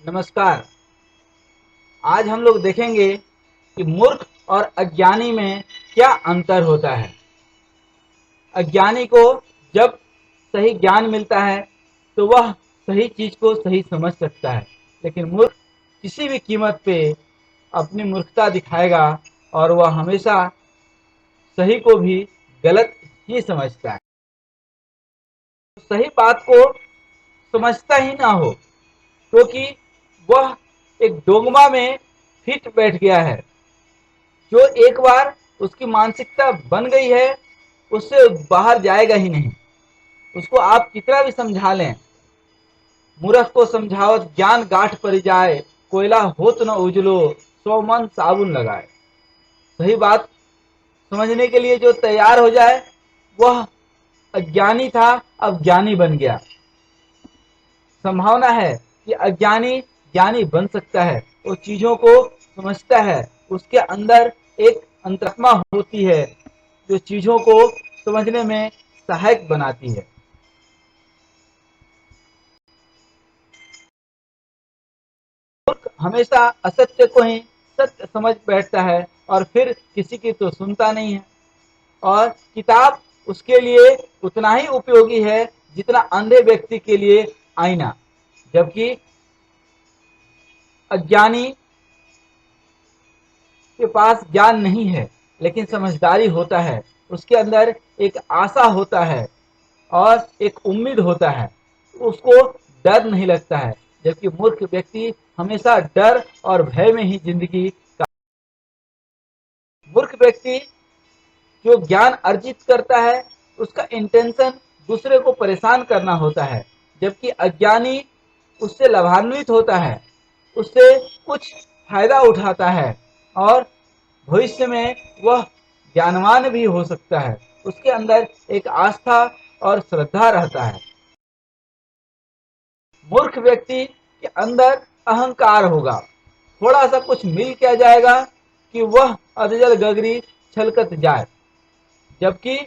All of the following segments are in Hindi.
नमस्कार। आज हम लोग देखेंगे कि मूर्ख और अज्ञानी में क्या अंतर होता है। अज्ञानी को जब सही ज्ञान मिलता है तो वह सही चीज को सही समझ सकता है, लेकिन मूर्ख किसी भी कीमत पे अपनी मूर्खता दिखाएगा और वह हमेशा सही को भी गलत ही समझता है। सही बात को समझता ही ना हो क्योंकि वह एक डोगमा में फिट बैठ गया है। जो एक बार उसकी मानसिकता बन गई है उससे बाहर जाएगा ही नहीं। उसको आप कितना भी समझा लें, मूर्ख को समझावत ज्ञान गांठ पड़ जाए, कोयला होत न उजलो, 100 मन साबुन लगाए। सही बात समझने के लिए जो तैयार हो जाए वह अज्ञानी था, अब ज्ञानी बन गया। संभावना है कि अज्ञानी ज्ञानी बन सकता है। वो चीजों को समझता है, उसके अंदर एक अंतरात्मा होती है जो चीजों को समझने में सहायक बनाती है। हमेशा असत्य को ही सत्य समझ बैठता है और फिर किसी की तो सुनता नहीं है। और किताब उसके लिए उतना ही उपयोगी है जितना अंधे व्यक्ति के लिए आईना। जबकि अज्ञानी के पास ज्ञान नहीं है लेकिन समझदारी होता है, उसके अंदर एक आशा होता है और एक उम्मीद होता है, उसको डर नहीं लगता है। जबकि मूर्ख व्यक्ति हमेशा डर और भय में ही जिंदगी का। मूर्ख व्यक्ति जो ज्ञान अर्जित करता है उसका इंटेंशन दूसरे को परेशान करना होता है, जबकि अज्ञानी उससे लाभान्वित होता है, उससे कुछ फायदा उठाता है और भविष्य में वह ज्ञानवान भी हो सकता है। उसके अंदर एक आस्था और श्रद्धा रहता है। मूर्ख व्यक्ति के अंदर अहंकार होगा, थोड़ा सा कुछ मिल क्या जाएगा कि वह अधजल गगरी छलकत जाए। जबकि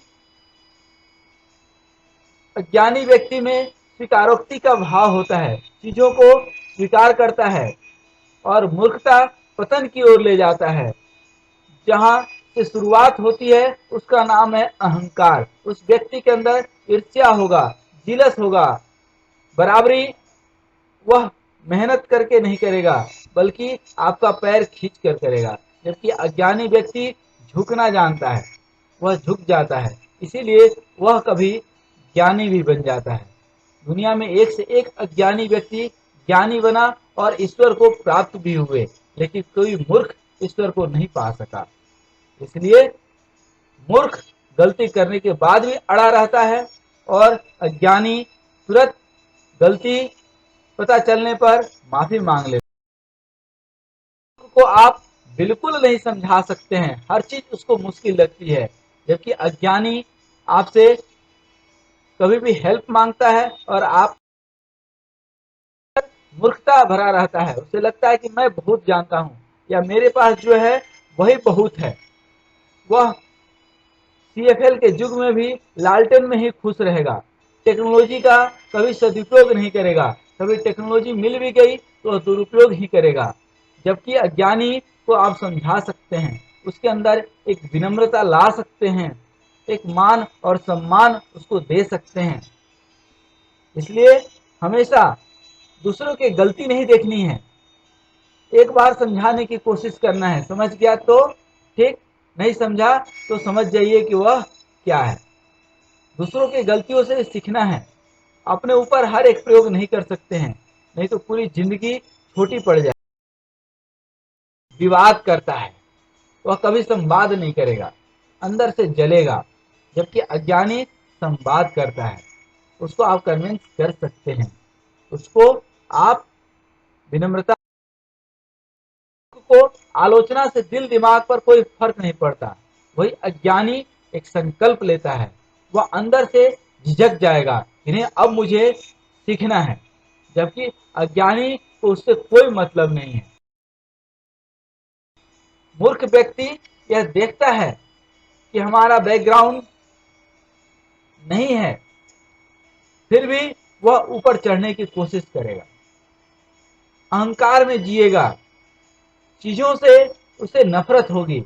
अज्ञानी व्यक्ति में स्वीकारोक्ति का भाव होता है, चीजों को स्वीकार करता है और मूर्खता पतन की ओर ले जाता है। जहां से शुरुआत होती है उसका नाम है अहंकार। उस व्यक्ति के अंदर ईर्ष्या होगा, जिलस होगा, बराबरी वह मेहनत करके नहीं करेगा बल्कि आपका पैर खींच कर करेगा। जबकि अज्ञानी व्यक्ति झुकना जानता है, वह झुक जाता है, इसीलिए वह कभी ज्ञानी भी बन जाता है। दुनिया में एक से एक अज्ञानी व्यक्ति ज्ञानी बना और ईश्वर को प्राप्त भी हुए, लेकिन कोई मूर्ख ईश्वर को नहीं पा सका। इसलिए मूर्ख गलती करने के बाद भी अड़ा रहता है और अज्ञानी तुरंत गलती पता चलने पर माफी मांग लेता है। को आप बिल्कुल नहीं समझा सकते हैं, हर चीज उसको मुश्किल लगती है। जबकि अज्ञानी आपसे कभी भी हेल्प मांगता है और आप मूर्खता भरा रहता है, उसे लगता है कि मैं बहुत जानता हूँ या मेरे पास जो है वही बहुत है। वह सीएफएल के युग में भी लालटेन में ही खुश रहेगा, टेक्नोलॉजी का कभी सदुपयोग नहीं करेगा। कभी टेक्नोलॉजी मिल भी गई तो दुरुपयोग ही करेगा। जबकि अज्ञानी को आप समझा सकते हैं, उसके अंदर एक विनम्रता ला सकते हैं, एक मान और सम्मान उसको दे सकते हैं। इसलिए हमेशा दूसरों की गलती नहीं देखनी है, एक बार समझाने की कोशिश करना है। समझ गया तो ठीक, नहीं समझा तो समझ जाइए कि वह क्या है। दूसरों की गलतियों से सीखना है, अपने ऊपर हर एक प्रयोग नहीं कर सकते हैं, नहीं तो पूरी जिंदगी छोटी पड़ जाए। विवाद करता है, वह कभी संवाद नहीं करेगा, अंदर से जलेगा। जबकि अज्ञानी संवाद करता है, उसको आप कन्विंस कर सकते हैं, उसको आप विनम्रता को आलोचना से दिल दिमाग पर कोई फर्क नहीं पड़ता। वही अज्ञानी एक संकल्प लेता है, वह अंदर से झिझक जाएगा, इन्हें अब मुझे सीखना है। जबकि अज्ञानी को उससे कोई मतलब नहीं है। मूर्ख व्यक्ति यह देखता है कि हमारा बैकग्राउंड नहीं है, फिर भी वह ऊपर चढ़ने की कोशिश करेगा। अहंकार में जिएगा, चीजों से उसे नफरत होगी।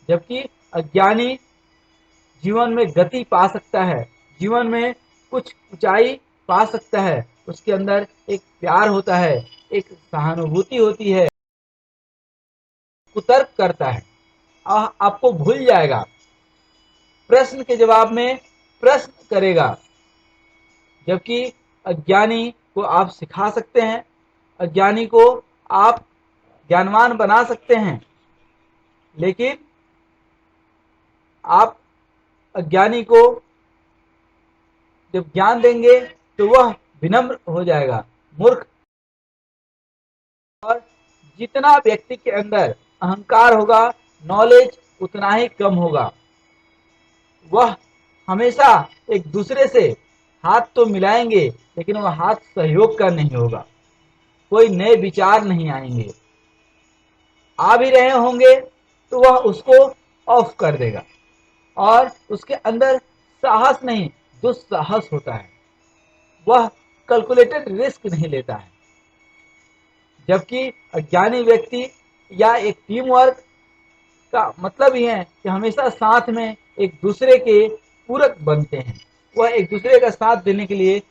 जबकि अज्ञानी जीवन में गति पा सकता है, जीवन में कुछ ऊंचाई पा सकता है। उसके अंदर एक प्यार होता है, एक सहानुभूति होती है, कुतर्क करता है, आपको भूल जाएगा, प्रश्न के जवाब में प्रश्न करेगा। जबकि अज्ञानी को आप सिखा सकते हैं, अज्ञानी को आप ज्ञानवान बना सकते हैं, लेकिन आप अज्ञानी को जब ज्ञान देंगे तो वह विनम्र हो जाएगा, मूर्ख। और जितना व्यक्ति के अंदर अहंकार होगा, नॉलेज उतना ही कम होगा। वह हमेशा एक दूसरे से हाथ तो मिलाएंगे, लेकिन वह हाथ सहयोग का नहीं होगा, कोई नए विचार नहीं आएंगे। आ भी रहे होंगे तो वह उसको ऑफ कर देगा, और उसके अंदर साहस नहीं, दुस्साहस होता है। वह कैलकुलेटेड रिस्क नहीं लेता है। जबकि अज्ञानी व्यक्ति या एक टीम वर्क का मतलब ही है कि हमेशा साथ में एक दूसरे के पूरक बनते हैं। वह एक दूसरे का साथ देने के लिए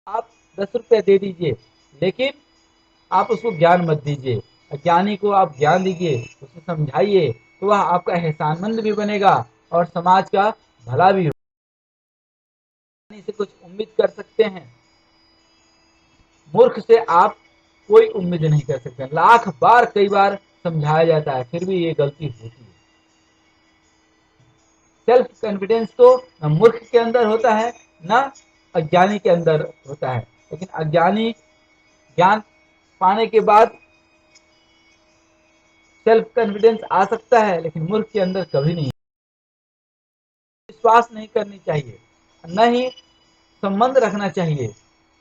आप 10 रुपये दे दीजिए, लेकिन आप उसको ज्ञान मत दीजिए। अज्ञानी को आप ज्ञान दीजिए, उसे समझाइए, तो वह आपका एहसानमंद भी बनेगा और समाज का भला भी होगा। से कुछ उम्मीद कर सकते हैं, मूर्ख से आप कोई उम्मीद नहीं कर सकते। लाख बार कई बार समझाया जाता है, फिर भी ये गलती होती है। सेल्फ कॉन्फिडेंस तो न मूर्ख के अंदर होता है, न अज्ञानी के अंदर होता है। लेकिन अज्ञानी ज्ञान पाने के बाद सेल्फ कॉन्फिडेंस आ सकता है, लेकिन मूर्ख के अंदर कभी नहीं। विश्वास नहीं करनी चाहिए, न ही संबंध रखना चाहिए,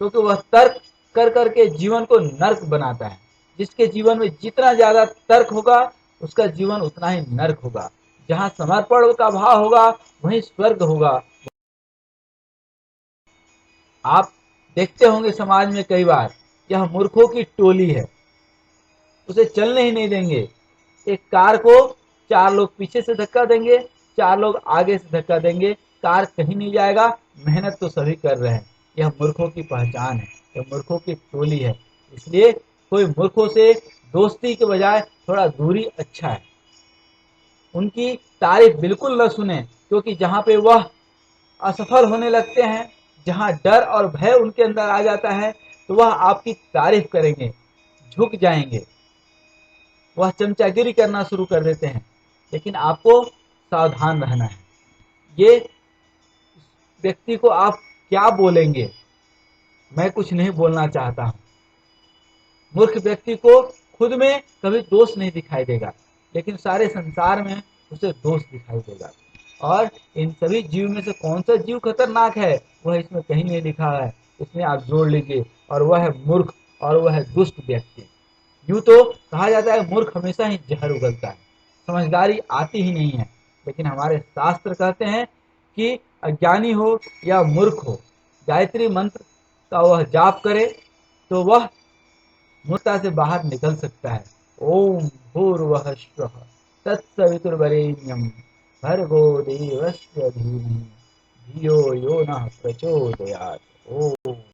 क्योंकि वह तर्क कर करके जीवन को नर्क बनाता है। जिसके जीवन में जितना ज्यादा तर्क होगा, उसका जीवन उतना ही नर्क होगा। जहाँ समर्पण का भाव होगा, वहीं स्वर्ग होगा। आप देखते होंगे समाज में कई बार, यह मूर्खों की टोली है, उसे चलने ही नहीं देंगे। एक कार को 4 लोग पीछे से धक्का देंगे, 4 लोग आगे से धक्का देंगे, कार कहीं नहीं जाएगा। मेहनत तो सभी कर रहे हैं। यह मूर्खों की पहचान है, यह मूर्खों की टोली है। इसलिए कोई मूर्खों से दोस्ती के बजाय थोड़ा दूरी अच्छा है। उनकी तारीफ बिल्कुल न सुने, क्योंकि जहाँ पे वह असफल होने लगते हैं, जहाँ डर और भय उनके अंदर आ जाता है, तो वह आपकी तारीफ करेंगे, झुक जाएंगे, वह चमचागिरी करना शुरू कर देते हैं। लेकिन आपको सावधान रहना है। ये व्यक्ति को आप क्या बोलेंगे, मैं कुछ नहीं बोलना चाहता हूँ। मूर्ख व्यक्ति को खुद में कभी दोष नहीं दिखाई देगा, लेकिन सारे संसार में उसे दोष दिखाई देगा। और इन सभी जीव में से कौन सा जीव खतरनाक है, वह इसमें कहीं नहीं लिखा है। इसमें आप जोड़ लीजिए, और वह है मूर्ख, और वह है दुष्ट व्यक्ति। यूं तो कहा जाता है मूर्ख हमेशा ही जहर उगलता है, समझदारी आती ही नहीं है। लेकिन हमारे शास्त्र कहते हैं कि अज्ञानी हो या मूर्ख हो, गायत्री मंत्र का वह जाप करे तो वह मूर्खता से बाहर निकल सकता है। ओम भूर्भुवः स्वः तत्सवितुर्वरेण्यं भर्गो देवस्य धीमहि धियो यो नः प्रचोदयात्। ओम।